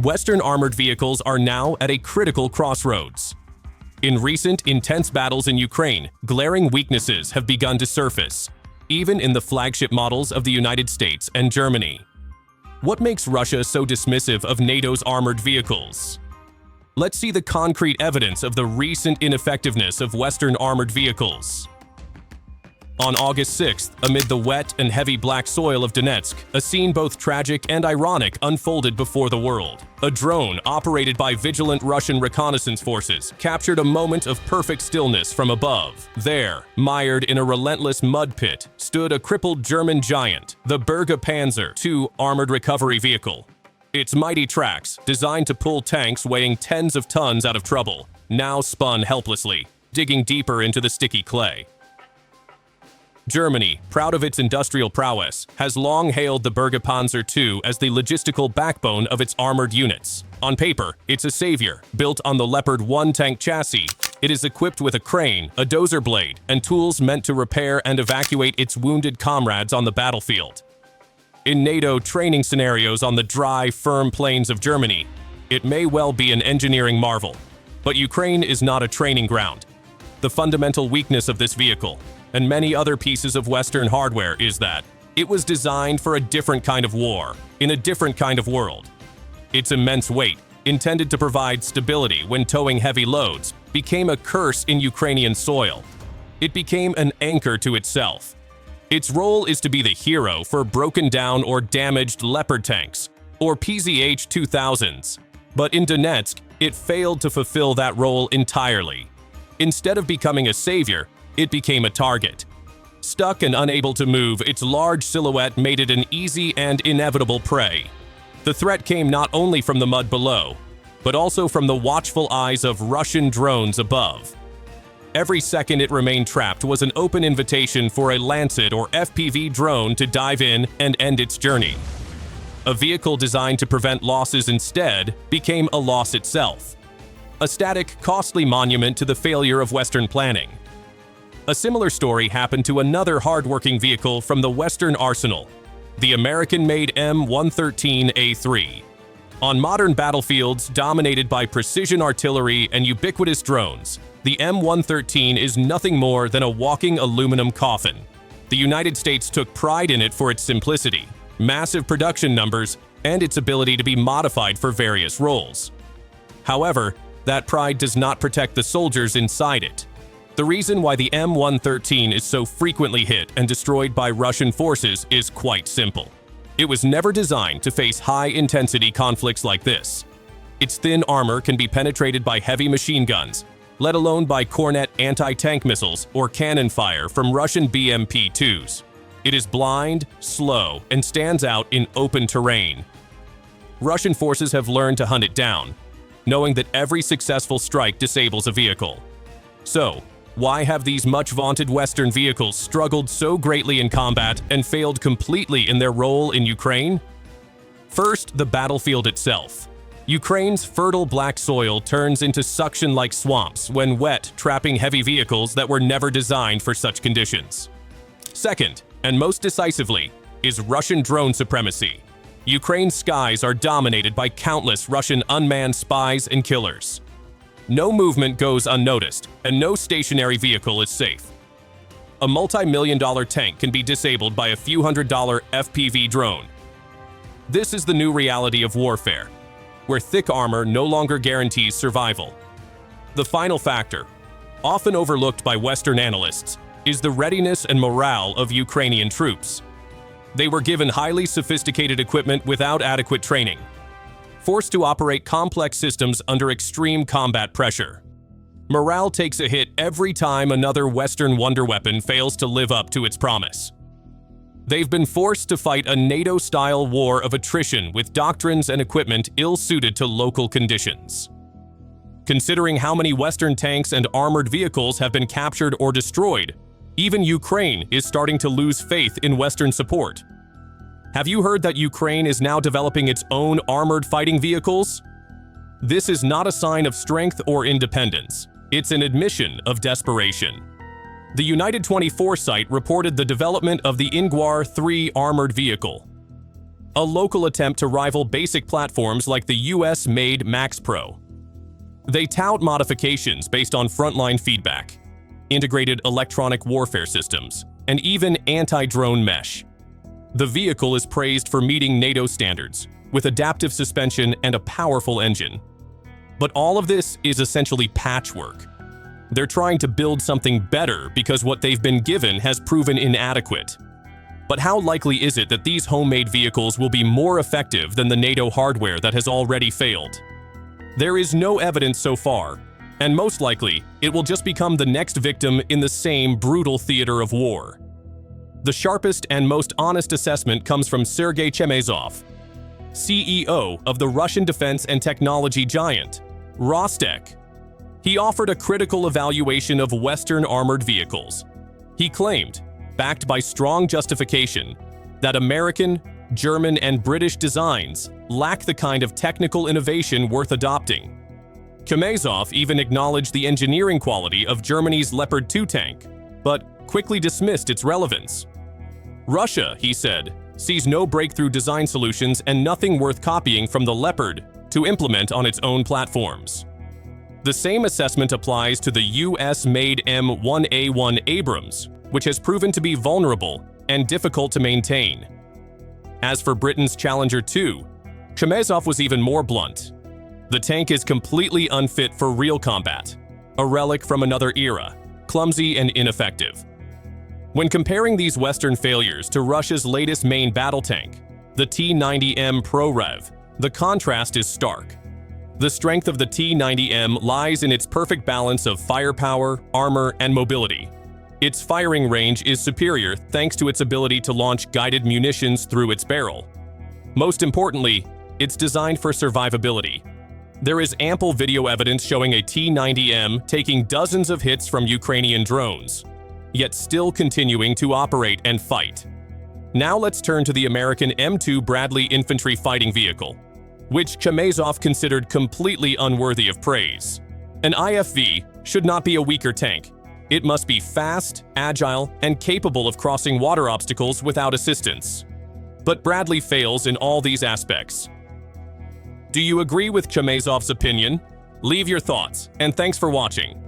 Western armored vehicles are now at a critical crossroads. In recent, intense battles in Ukraine, glaring weaknesses have begun to surface, even in the flagship models of the United States and Germany. What makes Russia so dismissive of NATO's armored vehicles? Let's see the concrete evidence of the recent ineffectiveness of Western armored vehicles. On August 6th, amid the wet and heavy black soil of Donetsk, a scene both tragic and ironic unfolded before the world. A drone operated by vigilant Russian reconnaissance forces captured a moment of perfect stillness from above. There, mired in a relentless mud pit, stood a crippled German giant, the Bergepanzer II armored recovery vehicle. Its mighty tracks, designed to pull tanks weighing tens of tons out of trouble, now spun helplessly, digging deeper into the sticky clay. Germany, proud of its industrial prowess, has long hailed the Bergepanzer II as the logistical backbone of its armored units. On paper, it's a savior. Built on the Leopard 1 tank chassis, it is equipped with a crane, a dozer blade, and tools meant to repair and evacuate its wounded comrades on the battlefield. In NATO training scenarios on the dry, firm plains of Germany, it may well be an engineering marvel. But Ukraine is not a training ground. The fundamental weakness of this vehicle, and many other pieces of Western hardware, is that it was designed for a different kind of war, in a different kind of world. Its immense weight, intended to provide stability when towing heavy loads, became a curse in Ukrainian soil. It became an anchor to itself. Its role is to be the hero for broken down or damaged Leopard tanks, or PZH 2000s. But in Donetsk, it failed to fulfill that role entirely. Instead of becoming a savior, it became a target. Stuck and unable to move, its large silhouette made it an easy and inevitable prey. The threat came not only from the mud below, but also from the watchful eyes of Russian drones above. Every second it remained trapped was an open invitation for a Lancet or FPV drone to dive in and end its journey. A vehicle designed to prevent losses instead became a loss itself. A static, costly monument to the failure of Western planning. A similar story happened to another hard-working vehicle from the Western arsenal, the American-made M113A3. On modern battlefields dominated by precision artillery and ubiquitous drones, the M113 is nothing more than a walking aluminum coffin. The United States took pride in it for its simplicity, massive production numbers, and its ability to be modified for various roles. However, that pride does not protect the soldiers inside it. The reason why the M113 is so frequently hit and destroyed by Russian forces is quite simple. It was never designed to face high-intensity conflicts like this. Its thin armor can be penetrated by heavy machine guns, let alone by Kornet anti-tank missiles or cannon fire from Russian BMP-2s. It is blind, slow, and stands out in open terrain. Russian forces have learned to hunt it down, knowing that every successful strike disables a vehicle. So, why have these much-vaunted Western vehicles struggled so greatly in combat and failed completely in their role in Ukraine? First, the battlefield itself. Ukraine's fertile black soil turns into suction-like swamps when wet, trapping heavy vehicles that were never designed for such conditions. Second, and most decisively, is Russian drone supremacy. Ukraine's skies are dominated by countless Russian unmanned spies and killers. No movement goes unnoticed, and no stationary vehicle is safe. A multi-million-dollar tank can be disabled by a few $100 FPV drone. This is the new reality of warfare, where thick armor no longer guarantees survival. The final factor, often overlooked by Western analysts, is the readiness and morale of Ukrainian troops. They were given highly sophisticated equipment without adequate training, forced to operate complex systems under extreme combat pressure. Morale takes a hit every time another Western wonder weapon fails to live up to its promise. They've been forced to fight a NATO-style war of attrition with doctrines and equipment ill-suited to local conditions. Considering how many Western tanks and armored vehicles have been captured or destroyed, even Ukraine is starting to lose faith in Western support. Have you heard that Ukraine is now developing its own armored fighting vehicles? This is not a sign of strength or independence. It's an admission of desperation. The United 24 site reported the development of the Ingwar 3 armored vehicle. a local attempt to rival basic platforms like the US-made Max Pro. They tout modifications based on frontline feedback, integrated electronic warfare systems, and even anti-drone mesh. The vehicle is praised for meeting NATO standards, with adaptive suspension and a powerful engine. But all of this is essentially patchwork. They're trying to build something better because what they've been given has proven inadequate. But how likely is it that these homemade vehicles will be more effective than the NATO hardware that has already failed? There is no evidence so far, and most likely, it will just become the next victim in the same brutal theater of war. The sharpest and most honest assessment comes from Sergey Chemezov, CEO of the Russian defense and technology giant, Rostec. He offered a critical evaluation of Western armored vehicles. He claimed, backed by strong justification, that American, German, and British designs lack the kind of technical innovation worth adopting. Chemezov even acknowledged the engineering quality of Germany's Leopard 2 tank, but quickly dismissed its relevance. Russia, he said, sees no breakthrough design solutions and nothing worth copying from the Leopard to implement on its own platforms. The same assessment applies to the US-made M1A1 Abrams, which has proven to be vulnerable and difficult to maintain. As for Britain's Challenger 2, Chemezov was even more blunt. The tank is completely unfit for real combat, a relic from another era, clumsy and ineffective. When comparing these Western failures to Russia's latest main battle tank, the T-90M Proryv, the contrast is stark. The strength of the T-90M lies in its perfect balance of firepower, armor, and mobility. Its firing range is superior thanks to its ability to launch guided munitions through its barrel. Most importantly, it's designed for survivability. There is ample video evidence showing a T-90M taking dozens of hits from Ukrainian drones, yet still continuing to operate and fight. Now let's turn to the American M2 Bradley infantry fighting vehicle, which Chemezov considered completely unworthy of praise. An IFV should not be a weaker tank. It must be fast, agile, and capable of crossing water obstacles without assistance. But Bradley fails in all these aspects. Do you agree with Chemezov's opinion? Leave your thoughts, and thanks for watching.